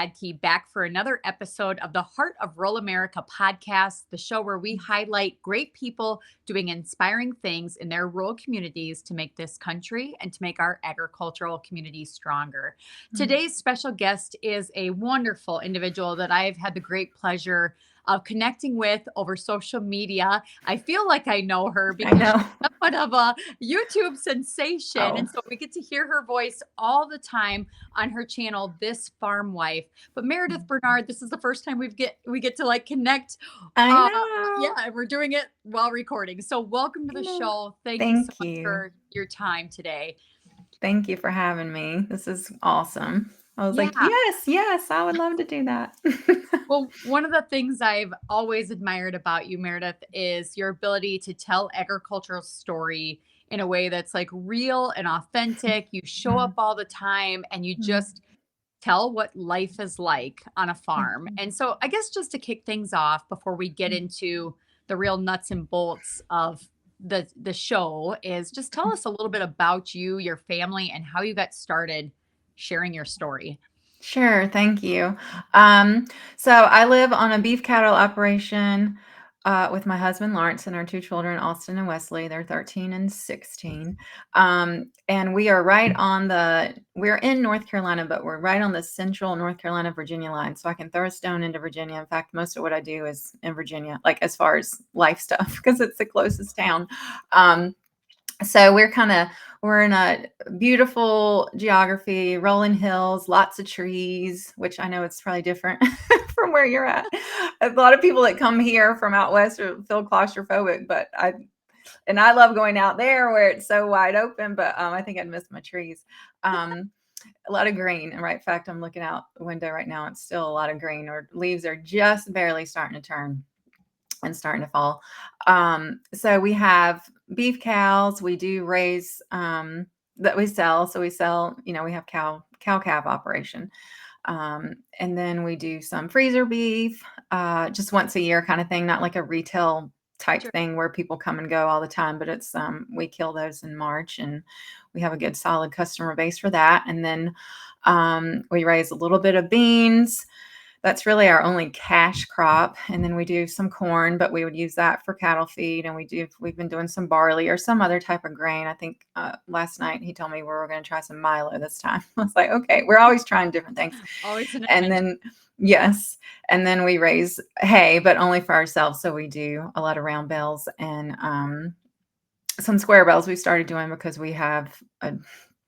Radke back for another episode of the Heart of Rural America podcast, the show where we highlight great people doing inspiring things in their rural communities to make this country and to make our agricultural communities stronger. Today's special guest is a wonderful individual that I've had the great pleasure of connecting with over social media. I feel like I know her because she's somewhat of a YouTube sensation. And so we get to hear her voice all the time on her channel, This Farm Wife. But Meredith Bernard, this is the first time we get to like connect. I know. Yeah, and we're doing it while recording. So welcome to the show. Thank you so much for your time today. Thank you for having me. This is awesome. I was like, yes, I would love to do that. Well, one of the things I've always admired about you, Meredith, is your ability to tell agricultural story in a way that's like real and authentic. You show up all the time and you just tell what life is like on a farm. And so I guess just to kick things off before we get into the real nuts and bolts of the show is just tell us a little bit about you, your family, and how you got started sharing your story. Sure, thank you. So I live on a beef cattle operation with my husband Lawrence and our two children, Austin and Wesley. They're 13 and 16. And we are we're in North Carolina, but we're right on the central North Carolina, Virginia line. So I can throw a stone into Virginia. In fact, most of what I do is in Virginia, like as far as life stuff, because it's the closest town. So we're in a beautiful geography, rolling hills, lots of trees, which I know it's probably different from where you're at. A lot of people that come here from out west feel claustrophobic, but I love going out there where it's so wide open, but I think I'd miss my trees. A lot of green. And right, in fact, I'm looking out the window right now. It's still a lot of green, or leaves are just barely starting to turn and starting to fall. So we have beef cows. We do raise that we sell. So we sell, we have cow calf operation. And then we do some freezer beef, just once a year kind of thing, not like a retail type thing where people come and go all the time, but it's we kill those in March, and we have a good solid customer base for that. And then we raise a little bit of beans. That's really our only cash crop. And then we do some corn, but we would use that for cattle feed. And we've been doing some barley or some other type of grain. I think last night he told me we were going to try some Milo this time. I was like, okay, we're always trying different things. And then, yes. And then we raise hay, but only for ourselves. So we do a lot of round bales and some square bales we started doing because we have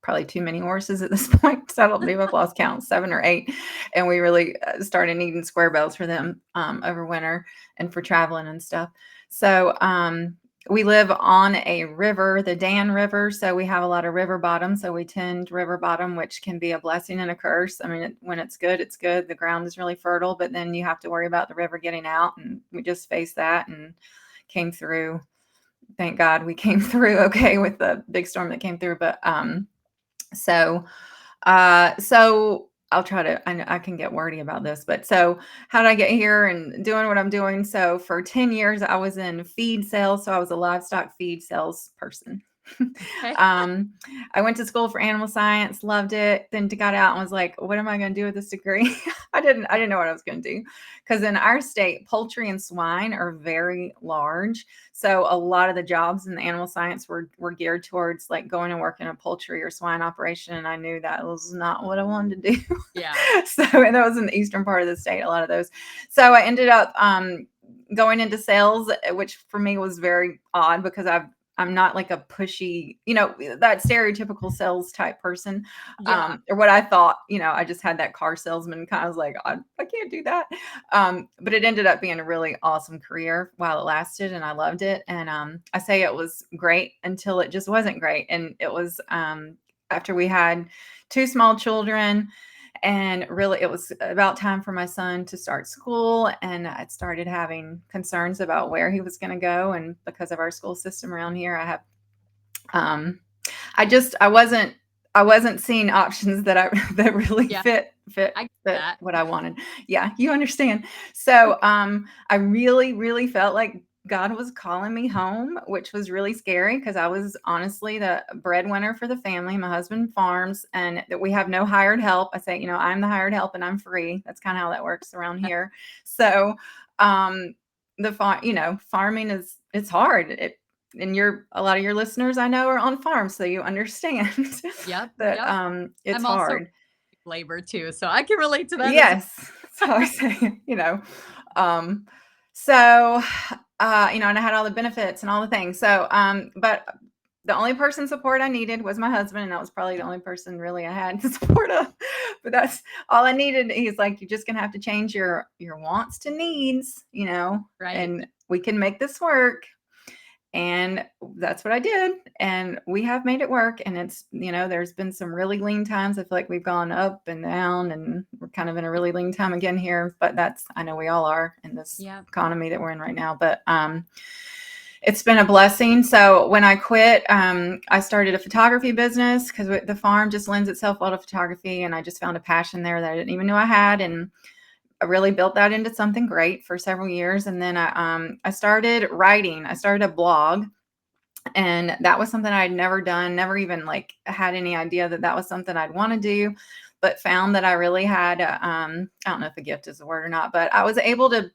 probably too many horses at this point. So I don't believe I've lost count, 7 or 8. And we really started needing square bales for them over winter and for traveling and stuff. So we live on a river, the Dan River. So we have a lot of river bottom. So we tend river bottom, which can be a blessing and a curse. I mean, when it's good, it's good. The ground is really fertile, but then you have to worry about the river getting out. And we just faced that and came through. Thank God we came through okay with the big storm that came through. But so I'll try to, I can get wordy about this, but so how did I get here and doing what I'm doing? So for 10 years, I was in feed sales. So I was a livestock feed sales person. I went to school for animal science, loved it, then got out and was like, what am I going to do with this degree? I didn't know what I was going to do, because in our state, poultry and swine are very large. So a lot of the jobs in the animal science were geared towards like going and working a poultry or swine operation. And I knew that was not what I wanted to do. Yeah. So that was in the eastern part of the state, a lot of those. So I ended up going into sales, which for me was very odd because I'm not like a pushy, that stereotypical sales type person, or what I thought, I just had that car salesman kind of was like, I can't do that. But it ended up being a really awesome career while it lasted, and I loved it. And I say it was great until it just wasn't great. And it was after we had 2 small children. And really, it was about time for my son to start school. And I started having concerns about where he was going to go. And because of our school system around here, I wasn't seeing options that really fit what I wanted. Yeah, you understand. So I really, really felt like God was calling me home, which was really scary because I was honestly the breadwinner for the family. My husband farms and that we have no hired help. I say, I'm the hired help and I'm free. That's kind of how that works around here. So, um, farming it's hard. And a lot of your listeners I know are on farms, so you understand Yep. that Yep. it's I'm also hard. labor too, so I can relate to that as well. Yes. So I say, um, so, and I had all the benefits and all the things. So, but the only person support I needed was my husband, and that was probably the only person really I had to support of. But that's all I needed. He's like, you're just gonna have to change your wants to needs, Right. and we can make this work. And that's what I did. And we have made it work. And there's been some really lean times. I feel like we've gone up and down and we're kind of in a really lean time again here. But I know we all are in this Yeah. economy that we're in right now. But it's been a blessing. So when I quit, I started a photography business because the farm just lends itself well to photography. And I just found a passion there that I didn't even know I had. And I really built that into something great for several years. And then I started writing. I started a blog, and that was something I'd never done, never even like had any idea that was something I'd want to do, but found that I really had, I don't know if a gift is a word or not, but I was able to,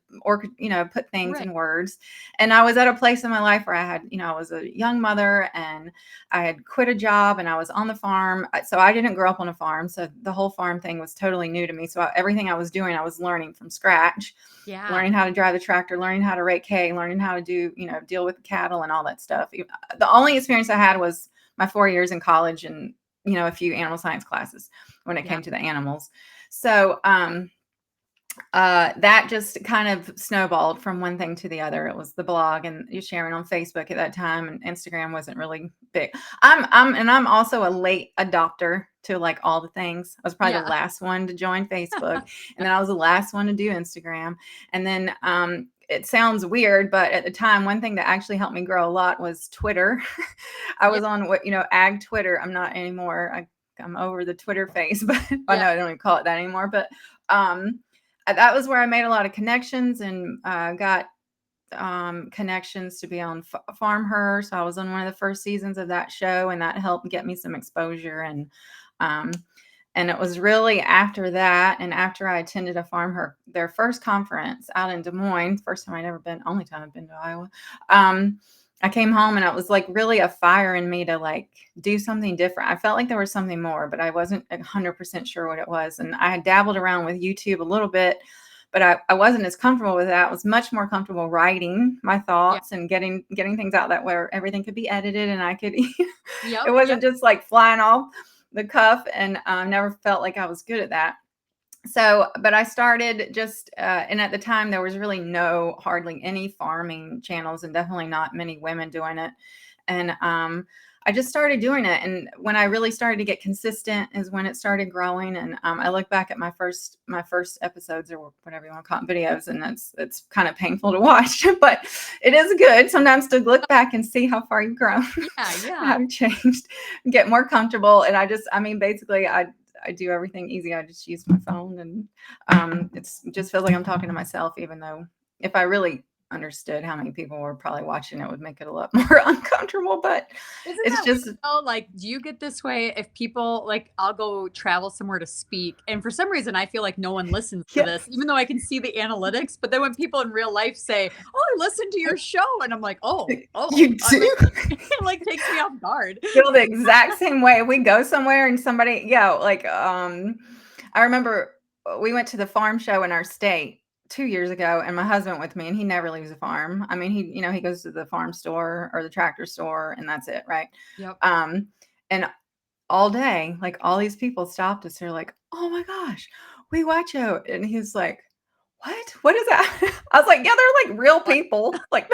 put things Right. in words. And I was at a place in my life where I had, I was a young mother and I had quit a job and I was on the farm. So I didn't grow up on a farm. So the whole farm thing was totally new to me. So everything I was doing, I was learning from scratch. Yeah. Learning how to drive the tractor, learning how to rake hay, learning how to do, deal with cattle and all that stuff. The only experience I had was my 4 years in college and, a few animal science classes when it Yeah. came to the animals. So, that just kind of snowballed from one thing to the other. It was the blog and you sharing on Facebook at that time, and Instagram wasn't really big. I'm also a late adopter to like all the things. I was probably the Yeah. last one to join Facebook, and then I was the last one to do Instagram. And then it sounds weird, but at the time, one thing that actually helped me grow a lot was Twitter. I Yeah. was on ag Twitter. I'm not anymore. I'm over the Twitter phase, but I know Yeah. I don't even call it that anymore. But that was where I made a lot of connections and got connections to be on Farm Her. So I was on one of the first seasons of that show, and that helped get me some exposure. Um, and it was really after that, and after I attended their first conference out in Des Moines, first time I'd ever been, only time I've been to Iowa. I came home and it was like really a fire in me to like do something different. I felt like there was something more, but I wasn't 100% sure what it was. And I had dabbled around with YouTube a little bit, but I wasn't as comfortable with that. I was much more comfortable writing my Yeah. thoughts and getting things out that where everything could be edited and I could, it Yep. Yep. wasn't just like flying off the cuff. And never felt like I was good at that. So, but I started and at the time there was really hardly any farming channels and definitely not many women doing it. And I just started doing it. And when I really started to get consistent is when it started growing. And I look back at my first episodes or whatever you want to call it, videos, and it's kind of painful to watch, but it is good sometimes to look back and see how far you've grown, Yeah. Yeah. how you've changed, get more comfortable. And basically I do everything easy. I just use my phone, and it's just feels like I'm talking to myself, even though if I really understood how many people were probably watching, it would make it a lot more uncomfortable. But Isn't it's that weird just, though? Like, do you get this way if people like I'll go travel somewhere to speak, and for some reason I feel like no one listens to yeah, this, even though I can see the analytics. But then when people in real life say, "Oh, I listened to your show," and I'm like, you I, do it like takes me off guard. feel the exact same way. We go somewhere and somebody, I remember we went to the farm show in our state 2 years ago, and my husband went with me, and he never leaves a farm. I mean, he goes to the farm store or the tractor store, and that's it, right? Yep. Um, and all day, like all these people stopped us. They're like, "Oh my gosh, we watch you," and he's like, "What? What is that?" I was like, "Yeah, they're like real What? people, like."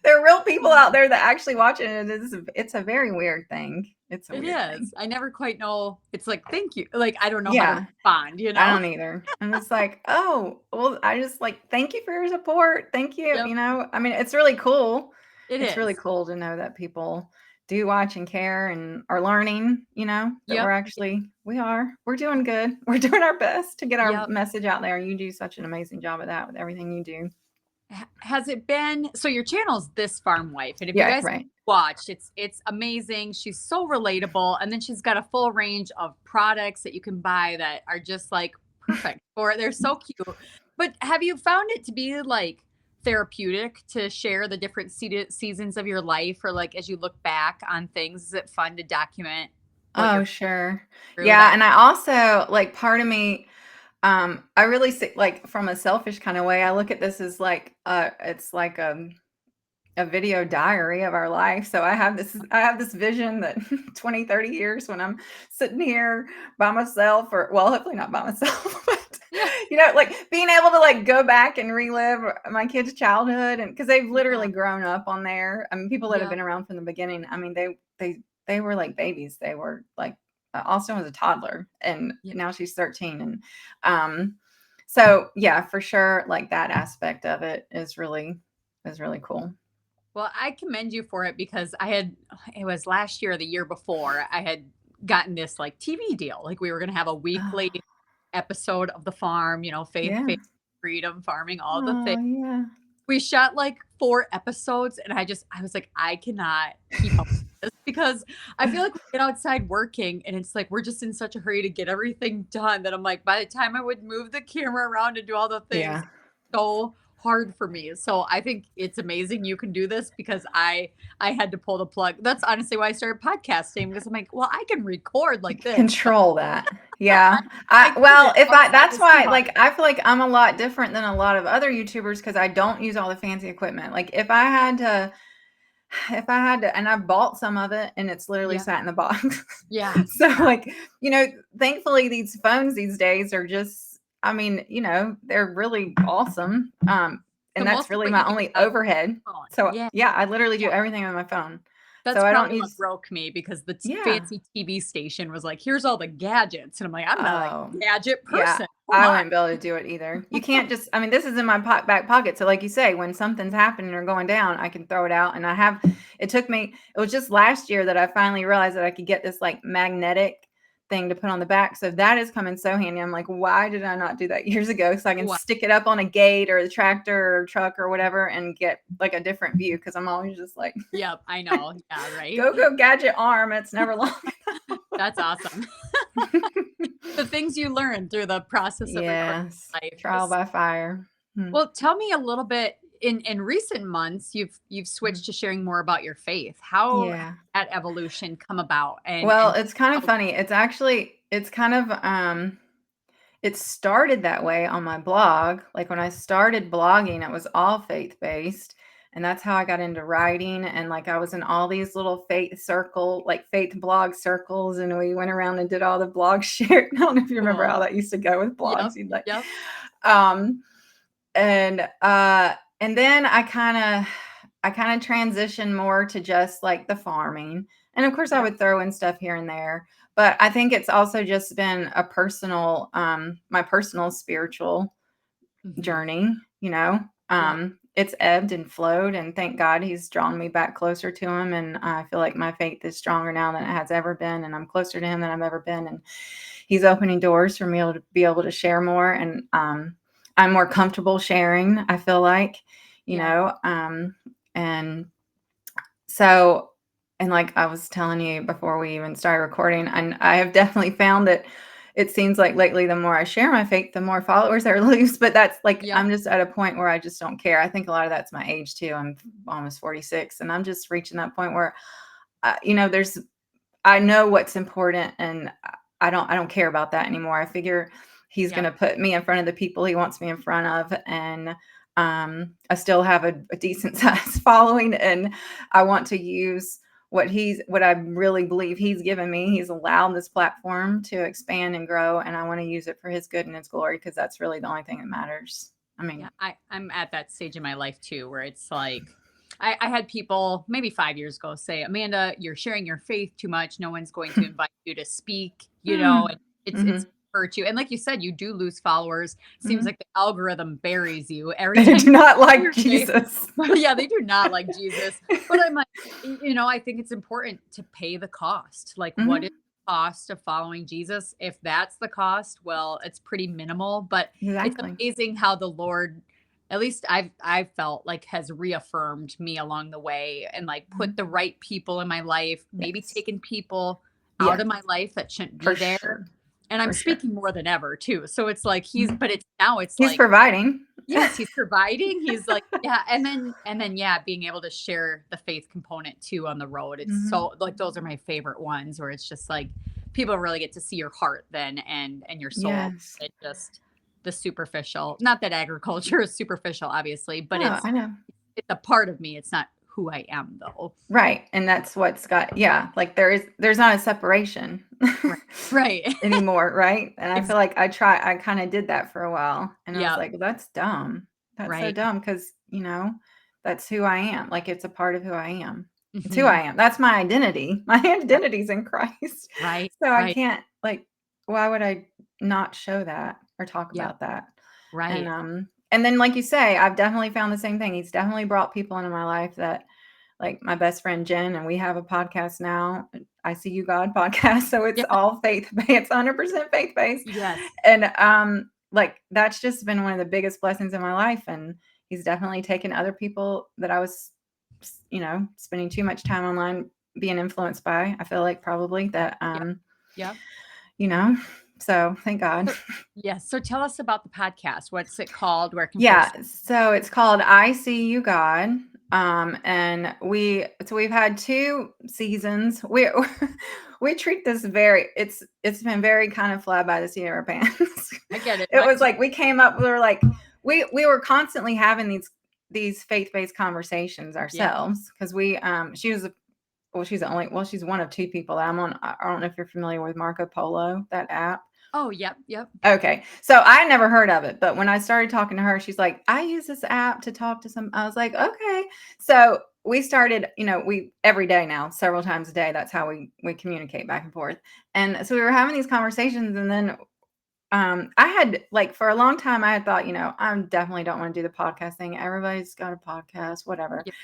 There are real people out there that actually watch it, and it's a very weird thing. It's a It weird thing. is. I never quite know. It's like, thank you. Like, I don't know how to Yeah, respond, you I know? don't either. And it's like, oh, well, I just like thank you for your support. Thank you. Yep. I mean, it's really cool. It It's really is. cool to know that people do watch and care and are learning, that Yep. we're doing good. We're doing our best to get our Yep. message out there. You do such an amazing job of that with everything you do. Has it been, so your channel's This Farm Wife, and if you Yeah, guys right. watched, it's amazing. She's so relatable, and then she's got a full range of products that you can buy that are just like perfect for, they're so cute. But have you found it to be like therapeutic to share the different seasons of your life, or like as you look back on things, is it fun to document what Oh, you're sure. through Yeah, that? and I also like part of me, I really see like from a selfish kind of way, I look at this as like it's like a video diary of our life. So I have this vision that 20, 30 years when I'm sitting here by myself, or well, hopefully not by myself, but Yeah. like being able to like go back and relive my kids' childhood, and because they've Yeah. literally grown up on there. I mean, people that have Yeah. been around from the beginning. I mean, they were like babies. They were like Austin was a toddler, and Yeah. now she's 13, and um, so yeah, for sure, like that aspect of it is really cool. Well, I commend you for it because it was last year or the year before, I had gotten this like TV deal. Like we were going to have a weekly Oh, episode of the farm, faith, yeah. faith, freedom, farming, all the things. Oh, yeah. We shot like 4 episodes, and I was like, I cannot keep up with this because I feel like we get outside working and it's like we're just in such a hurry to get everything done that I'm like, by the time I would move the camera around and do all the things, Yeah. so hard for me. So I think it's amazing you can do this because I had to pull the plug. That's honestly why I started podcasting, because I'm like, well, I can record like this, but Control that. I, Yeah. I Well, couldn't. if I Outside that's is too why, hard. like, I feel like I'm a lot different than a lot of other YouTubers because I don't use all the fancy equipment. Like, if I had to, and I've bought some of it and it's literally Yeah. sat in the box. Yeah. So, Yeah. like, thankfully these phones these days are just, I mean, they're really awesome. So And that's most of really what you my do is only on overhead. your phone. So, Yeah. yeah, I literally do Yeah. everything on my phone. That's So I don't probably what use, broke me because the yeah. fancy TV station was like, here's all the gadgets. And I'm like, I'm not a Oh, gadget yeah. person. Come I on. wouldn't be able to do it either. You can't just, I mean, this is in my back pocket. So, like you say, when something's happening or going down, I can throw it out. And it was just last year that I finally realized that I could get this like magnetic thing to put on the back. So that is coming so handy. I'm like, why did I not do that years ago? So I can Wow. stick it up on a gate or the tractor or truck or whatever and get like a different view. Cause I'm always just like, Yep. I know. Yeah. Right. go gadget arm. It's never long. That's awesome. The things you learn through the process of recording Yes. life. Trial by fire. Hmm. Well, tell me a little bit, in recent months, you've switched to sharing more about your faith. How has Yeah. that evolution come about? Well, And it's kind of how, funny. It's kind of it started that way on my blog. Like when I started blogging, it was all faith-based. And that's how I got into writing. And like I was in all these little faith blog circles, and we went around and did all the blog share. I don't know if you remember how cool. that used to go with Yep. blogs. You'd like Yep. um and then I kind of transitioned more to just like the farming. And of course I Yep. would throw in stuff here and there, but I think it's also just been a personal my personal spiritual Hmm. journey, you know. Yep. It's ebbed and flowed, and thank God he's drawn me back closer to him, and I feel like my faith is stronger now than it has ever been, and I'm closer to him than I've ever been, and he's opening doors for me to be able to share more, and I'm more comfortable sharing, I feel like, you Yeah. know. And so, and like I was telling you before we even started recording, and I have definitely found that it seems like lately the more I share my faith, the more followers I lose. But that's like Yep. I'm just at a point where I just don't care. I think a lot of that's my age too. I'm almost 46, and I'm just reaching that point where, there's I know what's important, and I don't care about that anymore. I figure he's going Yep. to put me in front of the people he wants me in front of, and I still have a decent size following, and I want to use what I really believe he's given me. He's allowed this platform to expand and grow, and I want to use it for his good and his glory, because that's really the only thing that matters. I Yeah, mean, I'm at that stage in my life too, where it's like I had people maybe 5 years ago say, Amanda, you're sharing your faith too much. No one's going to invite you to speak, and it's mm-hmm, hurt you. And like you said, you do lose followers. Seems mm-hmm. like the algorithm buries you every They time do you not share like your faith. Jesus. Yeah, they do not like Jesus. But I'm like, I think it's important to pay the cost. Like, what is Hmm. the cost of following Jesus? If that's the cost, well, it's pretty minimal, but it's Exactly. amazing how the Lord at least I've felt like has reaffirmed me along the way and like put Mhm. the right people in my life, maybe Yes. taken people out Yes, of my life that shouldn't for be there. sure. And I'm For sure. speaking more than ever too. So it's like Mhm. but it's now it's He's like, providing. yes, he's providing. He's like, yeah, and then yeah, being able to share the faith component too on the road. It's Mhm. so like those are my favorite ones where it's just like people really get to see your heart then and your soul. Yes. It just the superficial. Not that agriculture is superficial, obviously, but No, I know. it's a part of me. It's not who I am though. Right, and that's what's got yeah, like, there's not a separation Right. Right. anymore, right? And I feel Exactly. like I kinda did that for a while, and I was Yeah. like, "Well, that's dumb. That's so Right. dumb because that's who I am, like, it's a part of who I am. It's who I Hmm. am. That's my identity. My Right. identity's in Christ. Right. So I Right. can't, like why would I not show that or talk Yeah. about that? Right. And then, like you say, I've definitely found the same thing. He's definitely brought people into my life that like my best friend Jen, and we have a podcast now, I See You God podcast. So it's Yeah. all faith based, it's 100% faith based. Yes. And like that's just been one of the biggest blessings in my life. And he's definitely taken other people that I was, spending too much time online being influenced by. I feel like probably that, Yeah. Yeah. you know, so thank God. So, yes. So tell us about the podcast. What's it called? Where can folks? Yeah, so it's called I See You God. And we've had 2 seasons. We we treat this very it's been very kind of fly by the seat of our pants. I get it. It Mine was too. like we came up, we were like we were constantly having these faith-based conversations Yeah. ourselves because she was she's one of 2 people that I'm on. I don't know if you're familiar with Marco Polo, that app. Oh, yep. Yep. Okay. So I never heard of it, but when I started talking to her, she's like, "I use this app to talk to some." I was like, "Okay." So we started, we every day now, several times a day. That's how we communicate back and forth. And so we were having these conversations, and then I had like for a long time I had thought, I definitely don't want to do the podcast thing. Everybody's got a podcast, whatever. Yep.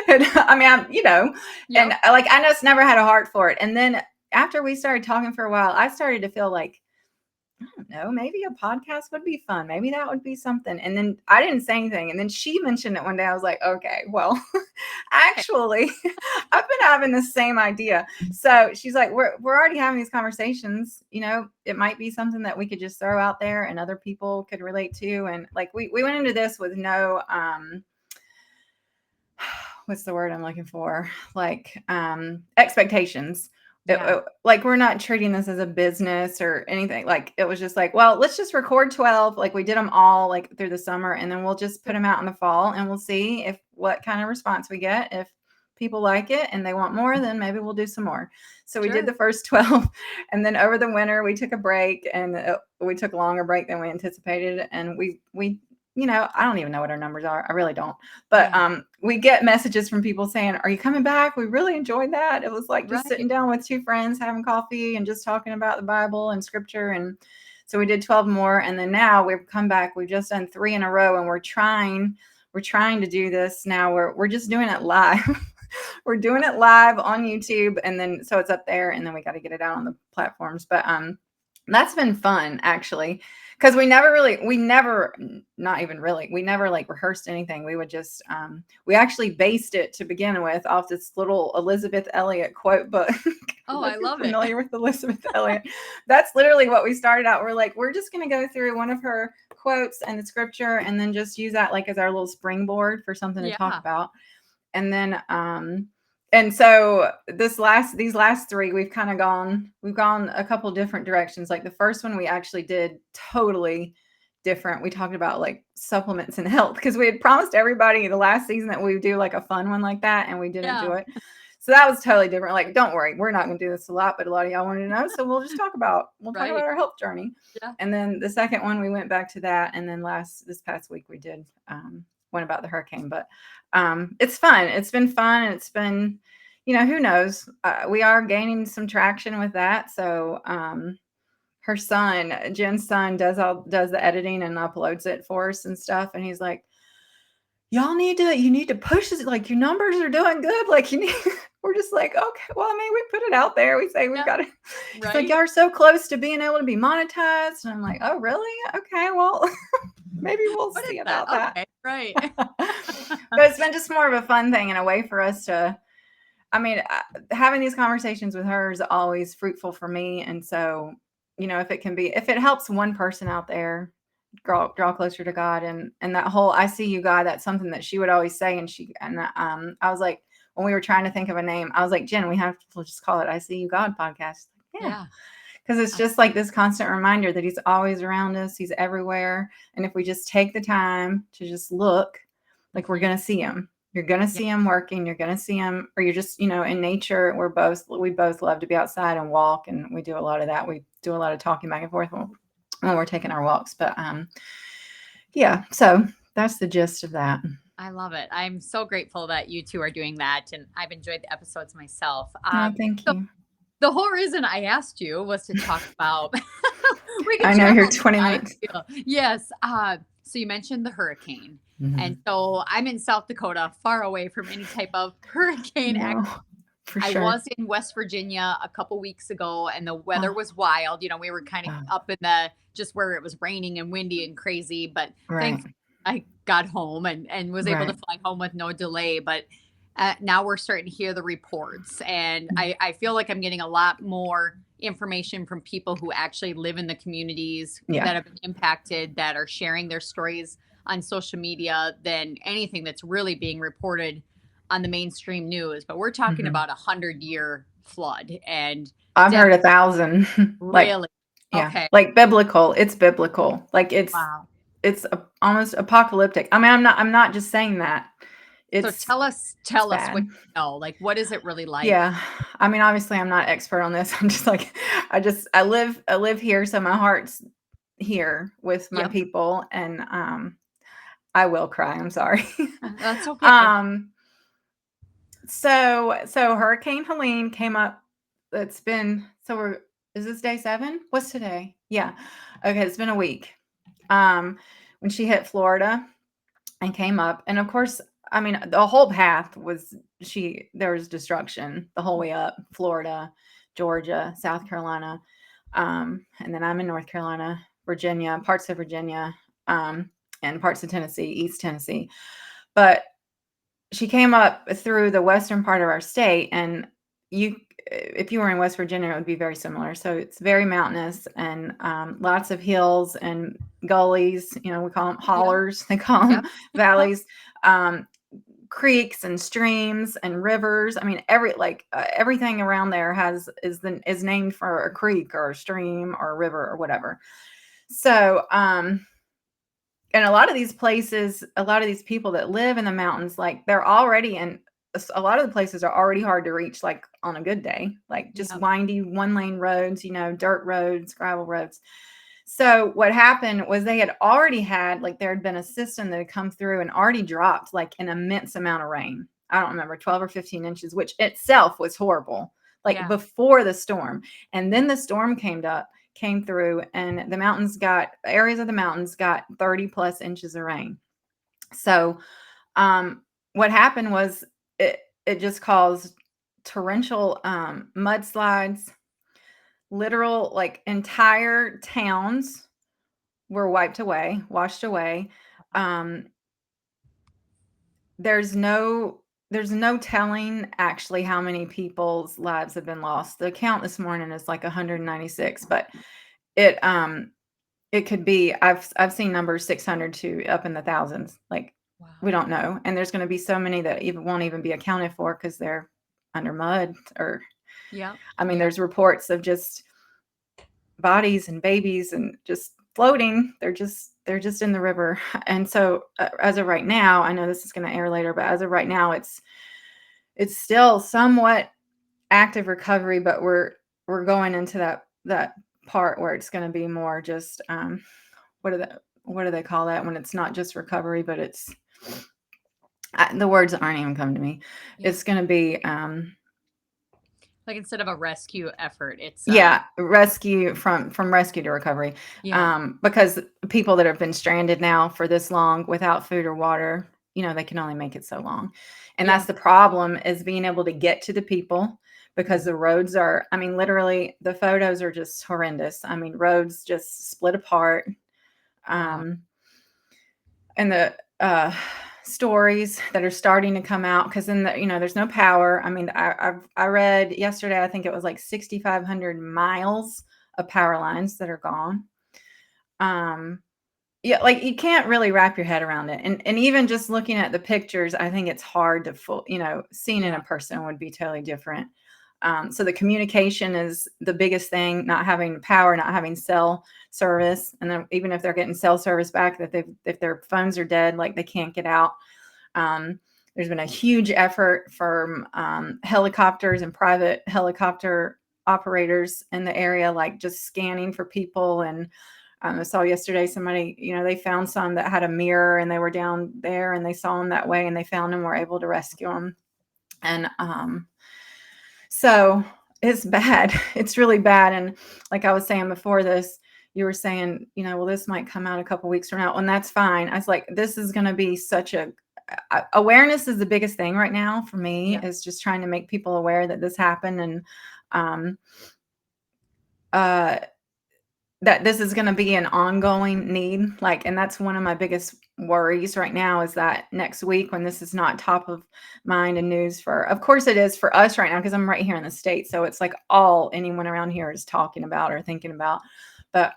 And I mean, and Yep. like I just never had a heart for it. And then after we started talking for a while, I started to feel like I don't know, maybe a podcast would be fun. Maybe that would be something. And then I didn't say anything. And then she mentioned it one day. I was like, okay, well, Okay. actually, I've been having the same idea. So she's like, we're already having these conversations. It might be something that we could just throw out there and other people could relate to. And like we went into this with no what's the word I'm looking for? Like expectations. Yeah. Like we're not treating this as a business or anything. Like it was just like, well, let's just record 12. Like we did them all like through the summer, and then we'll just put them out in the fall, and we'll see if what kind of response we get. If people like it and they want more, then maybe we'll do some more. So we did Sure. the first 12, and then over the winter we took a break, and we took a longer break than we anticipated, and we I don't even know what our numbers are. I really don't. But Yeah. we get messages from people saying, "Are you coming back? We really enjoyed that." It was like just Right. sitting down with 2 friends, having coffee, and just talking about the Bible and scripture. And so we did 12 more, and then now we've come back. We've just done 3 in a row, and we're trying to do this now. We're just doing it live. We're doing it live on YouTube, and then so it's up there, and then we got to get it out on the platforms. But that's been fun actually, because we never like rehearsed anything. We would just we actually based it to begin with off this little Elizabeth Elliot quote book. I don't Oh, know if I you're love it. familiar with Elizabeth Elliot. That's literally what we started out. We're like, we're just going to go through one of her quotes and the scripture, and then just use that like as our little springboard for something to talk Yeah. about. And then and so these last 3 we've gone a couple different directions. Like the first one we actually did totally different. We talked about like supplements and health because we had promised everybody the last season that we would do like a fun one like that, and we didn't do Yeah. it. So that was totally different. Like, don't worry, we're not going to do this a lot, but a lot of y'all wanted to know, so we'll talk about Right. our health journey. Yeah. And then the second one we went back to that, and then this past week we did one about the hurricane. But it's fun. It's been fun, and it's been, who knows? We are gaining some traction with that. So her son, Jen's son, does the editing and uploads it for us and stuff. And he's like, you need to push this. Like your numbers are doing good. Like you need. We're just like, okay. Well, I mean, we put it out there. We say we've Yeah. got to. He's like, Right. y'all are so close to being able to be monetized. And I'm like, oh, really? Okay, well. maybe we'll What is see that? about that. Okay, right. But it's been just more of a fun thing and a way for us to, I mean, having these conversations with her is always fruitful for me. And so, if it helps one person out there draw closer to God, and that whole I see you, God, that's something that she would always say. And I was like, when we were trying to think of a name, I was like, Jen, we have to just call it I See You, God podcast. Yeah. Yeah. Because it's just like this constant reminder that he's always around us. He's everywhere. And if we just take the time to just look, like we're going to see him. You're going to Yeah. see him working. You're going to see him, or you're just, in nature. We both love to be outside and walk. And we do a lot of that. We do a lot of talking back and forth when we're taking our walks. But yeah, so that's the gist of that. I love it. I'm so grateful that you two are doing that. And I've enjoyed the episodes myself. Oh, thank So you. the whole reason I asked you was to talk about, we I can know, here travel 20 I minutes. feel. Yes. So you mentioned the hurricane. And Mhm. so I'm in South Dakota, far away from any type of hurricane. No, for I sure. was in West Virginia a couple weeks ago and the weather Oh, was wild. We were kind of wow. up in the just where it was raining and windy and crazy, but Right. thankfully I got home and was able to Right. fly home with no delay. But now we're starting to hear the reports, and I feel like I'm getting a lot more information from people who actually live in the communities Yeah. that have been impacted, that are sharing their stories on social media than anything that's really being reported on the mainstream news. But we're talking Mhm. about 100-year flood and I've death. heard 1,000. Like, Really? yeah, Okay. like biblical. It's biblical. Like Wow. it's almost apocalyptic. I mean, I'm not just saying that. So It's tell us what bad. you know. Like, what is it really like? Yeah. I mean, obviously I'm not expert on this. I'm just like, I live here, so my heart's here with my Yep. people, and I will cry. I'm sorry. That's okay. um so Hurricane Helene came up. It's been so we're is this day 7? What's today? Yeah. Okay, it's been a week. When she hit Florida and came up, and of course, I mean, the whole path was there was destruction the whole way up. Florida, Georgia, South Carolina, and then I'm in North Carolina, Virginia, parts of Virginia, and parts of Tennessee, East Tennessee. But she came up through the western part of our state, and if you were in West Virginia, it would be very similar. So it's very mountainous, and lots of hills and gullies. We call them Yep. hollers. They call Yep. them valleys. um, Creeks and streams and rivers. I mean, everything around there is named for a creek or a stream or a river or whatever. So and a lot of these places, a lot of these people that live in the mountains, like they're already in a lot of the places are already hard to reach, like on a good day, like just Yep. windy one lane roads, dirt roads, gravel roads. So what happened was they had already had, like, there had been a system that had come through and already dropped like an immense amount of rain. I don't remember, 12 or 15 inches, which itself was horrible, like Yeah. before the storm. And then the storm came through, and areas of the mountains got 30 plus inches of rain. So what happened was it just caused torrential mudslides. Literal, like, entire towns were washed away. Um, there's no telling actually how many people's lives have been lost. The count this morning is like 196, but it it could be, I've seen numbers 600 to up in the thousands. Like, we Wow. don't know, and there's going to be so many that even won't even be accounted for because they're under mud. Or, Yep. I mean, Yep. there's reports of just bodies and babies and just floating. They're just in the river. And so, as of right now, I know this is going to air later, but as of right now, it's still somewhat active recovery, but we're going into that part where it's going to be more just what do they call that when it's not just recovery, but it's the words aren't even coming to me. Yeah. It's going to be Like, instead of a rescue effort, it's yeah, rescue, from rescue to recovery. yeah. Because people that have been stranded now for this long without food or water, they can only make it so long. And Yeah. that's the problem, is being able to get to the people, because Mhm. the roads are, I mean, literally the photos are just horrendous. I mean, roads just split apart. Wow. Um, and the stories that are starting to come out, because then there's no power. I mean, I read yesterday, I think it was like 6,500 miles of power lines that are gone. Yeah, like you can't really wrap your head around it, and even just looking at the pictures, I think it's hard to seeing in a Yeah. person would be totally different. So the communication is the biggest thing, not having power, not having cell service. And then even if they're getting cell service back, if their phones are dead, like they can't get out. There's been a huge effort from helicopters and private helicopter operators in the area, like just scanning for people. And I saw yesterday somebody, they found some that had a mirror and they were down there and they saw them that way and they found them, were able to rescue them. And so it's bad. It's really bad. And like I was saying before this, you were saying, well, this might come out a couple weeks from now, and that's fine. I was like, this is going to be such a awareness is the biggest thing right now for me, Yeah. is just trying to make people aware that this happened, and uh, that this is going to be an ongoing need. Like, and that's one of my biggest worries right now, is that next week, when this is not top of mind and news of course it is for us right now, because I'm right here in the States. So it's like all anyone around here is talking about or thinking about. But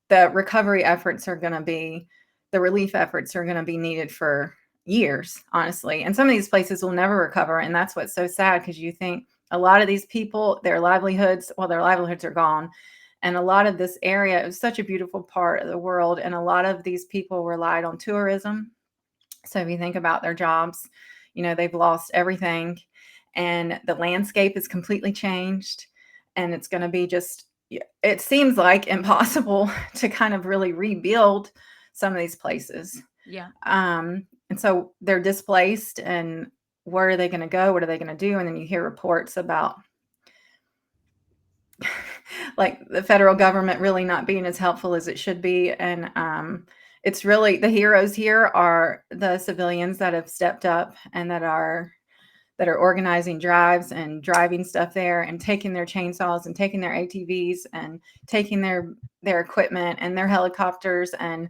the recovery efforts are going to be, the relief efforts are going to be needed for years, honestly. And some of these places will never recover. And that's what's so sad, because you think a lot of these people, their livelihoods are gone. And a lot of this area is such a beautiful part of the world. And a lot of these people relied on tourism. So if you think about their jobs, they've lost everything. And the landscape is completely changed. And it's going to be it seems like impossible to kind of really rebuild some of these places. Yeah. And so they're displaced, and where are they going to go? What are they going to do? And then you hear reports about like the federal government really not being as helpful as it should be. And it's really, the heroes here are the civilians that have stepped up and that are organizing drives and driving stuff there and taking their chainsaws and taking their ATVs and taking their equipment and their helicopters and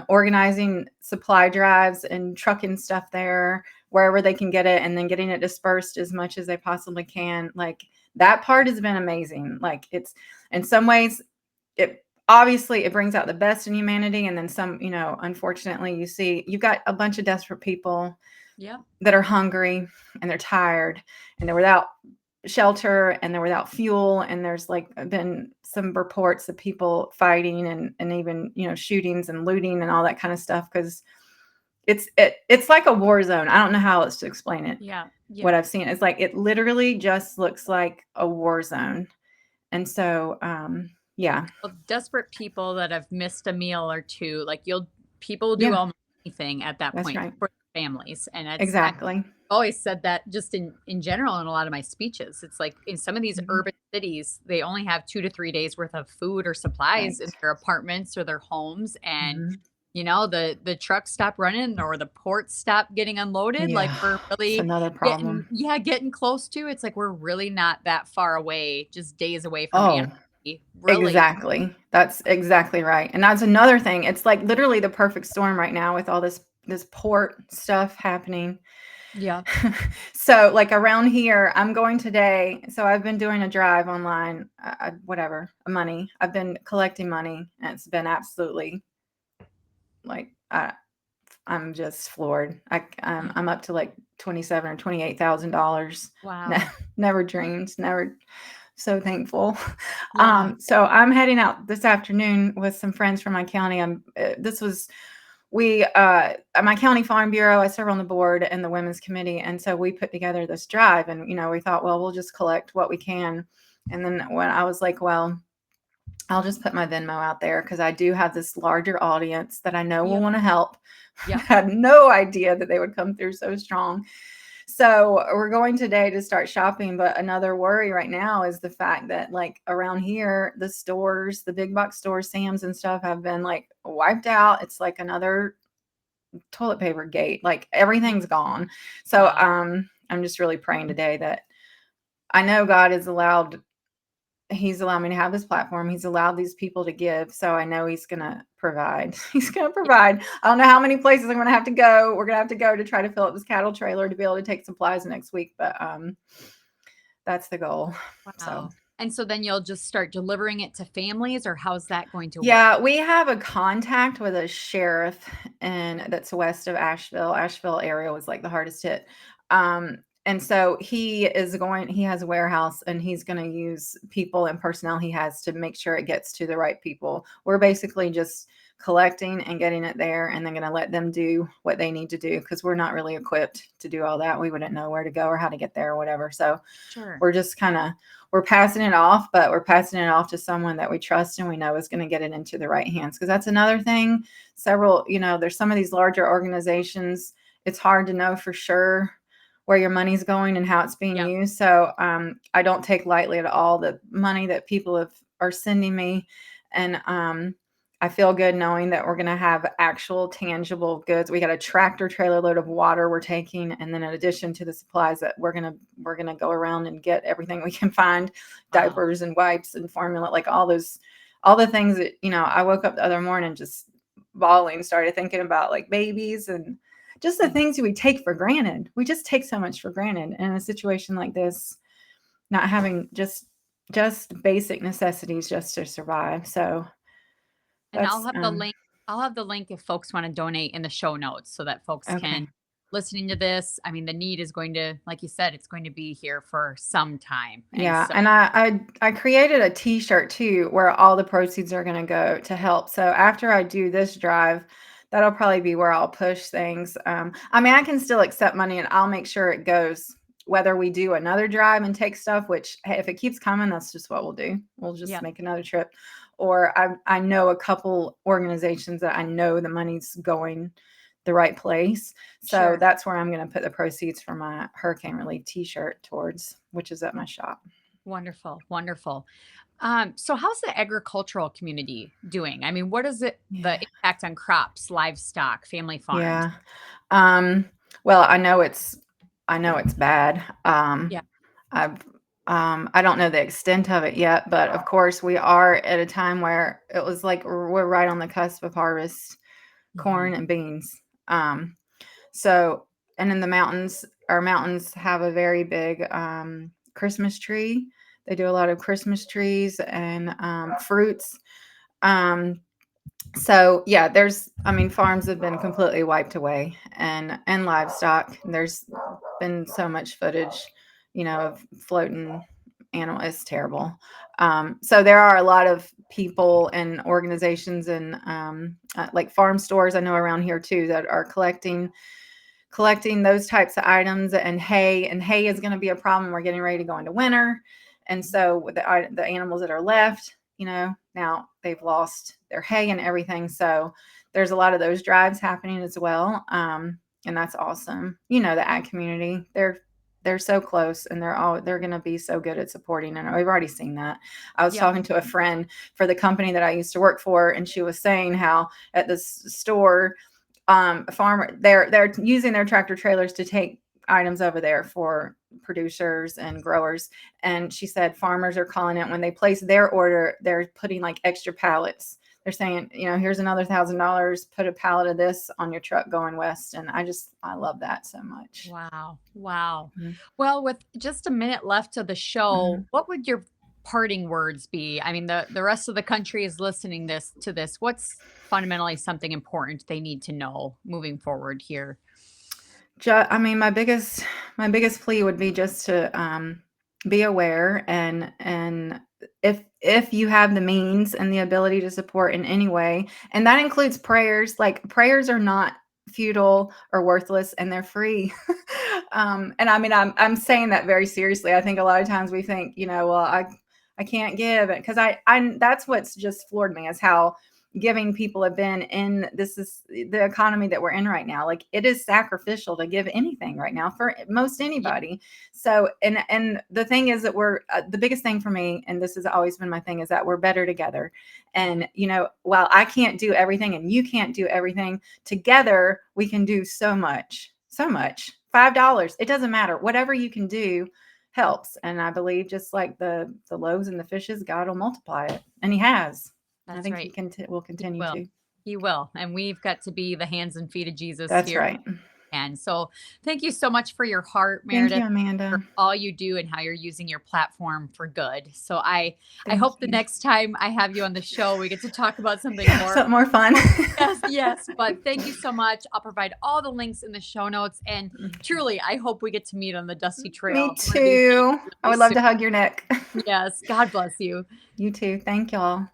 organizing supply drives and trucking stuff there wherever they can get it, and then getting it dispersed as much as they possibly can. Like, that part has been amazing. Like, it's, in some ways, it obviously it brings out the best in humanity, and then some, unfortunately, you've got a bunch of desperate people Yeah. that are hungry and they're tired and they're without shelter and they're without fuel. And there's like been some reports of people fighting and even, shootings and looting and all that kind of stuff, because it's like a war zone. I don't know how else to explain it. Yeah. What Yeah. I've seen is like, it literally just looks like a war zone. And so, yeah. Well, desperate people that have missed a meal or two, like people will do Yeah, almost anything at that that's point right. for their families. And I've Exactly. always said that just in general in a lot of my speeches. It's like in some of these Mhm. urban cities, they only have 2 to 3 days worth of food or supplies in Right. their apartments or their homes. And Mhm. the trucks stop running or the ports stop getting unloaded. Like, Yeah, we're it's really another problem. getting close to. It's like we're really not that far away, just days away from Oh, anarchy. Really. exactly. That's exactly right. And that's another thing. It's like literally the perfect storm right now with all this port stuff happening. Yeah. So like around here, I'm going today. So I've been doing a drive online, whatever, money. I've been collecting money, and it's been absolutely like, I'm just floored. I'm up to like 27 or $28,000. Wow. Never dreamed, never. So thankful. Yeah. So I'm heading out this afternoon with some friends from my county. This was we at my county farm bureau. I serve on the board and the women's committee, and so we put together this drive. And we thought, well, we'll just collect what we can. And then when I was like, well, I'll just put my Venmo out there, because I do have this larger audience that I know will Yep. want to help. I Yep. had no idea that they would come through so strong. So we're going today to start shopping. But another worry right now is the fact that, like, around here, the stores, the big box stores, Sam's and stuff, have been like wiped out. It's like another toilet paper gate. Like, everything's gone. So Wow. I'm just really praying today that, I know God is allowed he's allowed me to have this platform. He's allowed these people to give. So I know he's going to provide. He's going to provide. I don't know how many places I'm going to have to go. We're going to have to go to try to fill up this cattle trailer to be able to take supplies next week. But that's the goal. So. Wow. And so then you'll just start delivering it to families, or how's that going to work? Yeah, we have a contact with a sheriff and that's west of Asheville. Asheville area was like the hardest hit. And so he has a warehouse and he's going to use people and personnel he has to make sure it gets to the right people. We're basically just collecting and getting it there and then going to let them do what they need to do because we're not really equipped to do all that. We wouldn't know where to go or how to get there or whatever. So Sure. we're just we're passing it off, but we're passing it off to someone that we trust and we know is going to get it into the right hands. Because that's another thing. There's some of these larger organizations. It's hard to know for sure where your money's going and how it's being used. So I don't take lightly at all the money that people are sending me. And I feel good knowing that we're going to have actual tangible goods. We got a tractor trailer load of water we're taking. And then in addition to the supplies that we're going to go around and get everything we can find, diapers and wipes and formula, like all the things that, I woke up the other morning just bawling, started thinking about like babies and just the things we take for granted. We just take so much for granted. And in a situation like this, not having just basic necessities just to survive. So And I'll have the link. I'll have the link if folks want to donate in the show notes so that folks can listening to this. I mean, the need is going to, like you said, it's going to be here for some time. And I created a t-shirt too, where all the proceeds are going to go to help. So after I do this drive, that'll probably be where I'll push things. I mean, I can still accept money and I'll make sure it goes, whether we do another drive and take stuff, which hey, if it keeps coming, that's just what we'll do. We'll just make another trip. Or I know a couple organizations that I know the money's going the right place. So that's where I'm going to put the proceeds for my hurricane relief t-shirt towards, which is at my shop. Wonderful. Wonderful. So how's the agricultural community doing? I mean, what is the impact on crops, livestock, family farms? Yeah. Well, I know it's bad. I don't know the extent of it yet, but of course we are at a time where it was like we're right on the cusp of harvest, corn and beans. So, and in the mountains, our mountains have a very big Christmas tree. They do a lot of Christmas trees and fruits. So yeah, farms have been completely wiped away and livestock. There's been so much footage, of floating animal. It's terrible. So there are a lot of people and organizations and like farm stores I know around here too that are collecting those types of items and hay is going to be a problem. We're getting ready to go into winter. And so with the animals that are left, now they've lost their hay and everything. So there's a lot of those drives happening as well. And that's awesome. The ag community, they're so close and they're going to be so good at supporting. And we've already seen that. I was talking to a friend for the company that I used to work for. And she was saying how at this store, farmer, they're using their tractor trailers to take items over there for producers and growers. And she said farmers are calling it when they place their order, they're putting like extra pallets. They're saying, here's another $1,000, put a pallet of this on your truck going west. And I love that so much. Wow. Mm-hmm. Well, with just a minute left of the show, what would your parting words be? I mean, the rest of the country is listening to this. What's fundamentally something important they need to know moving forward here? My biggest plea would be just to be aware and if you have the means and the ability to support in any way, and that includes prayers. Like prayers are not futile or worthless, and they're free. And I mean, I'm saying that very seriously. I think a lot of times we think, well, I can't give it because I that's what's just floored me is how giving people have been in this is the economy that we're in right now. Like it is sacrificial to give anything right now for most anybody. So, and the thing is that we're the biggest thing for me, and this has always been my thing, is that we're better together. And, while I can't do everything and you can't do everything, together we can do so much, $5. It doesn't matter. Whatever you can do, helps. And I believe just like the loaves and the fishes, God will multiply it, and He has. I That's think He right. will He continue will. to. He will. And we've got to be the hands and feet of Jesus That's here. right. And so thank you so much for your heart, Thank Meredith, you, for Amanda. all you do and how you're using your platform for good. So I Thank hope the you. next time I have you on the show, we get to talk about something more. Something more fun. Yes, yes. But thank you so much. I'll provide all the links in the show notes. And truly, I hope we get to meet on the Dusty Me Trail one of these days too. I really would love soon. to hug your neck. Yes. God bless you. You too. Thank y'all.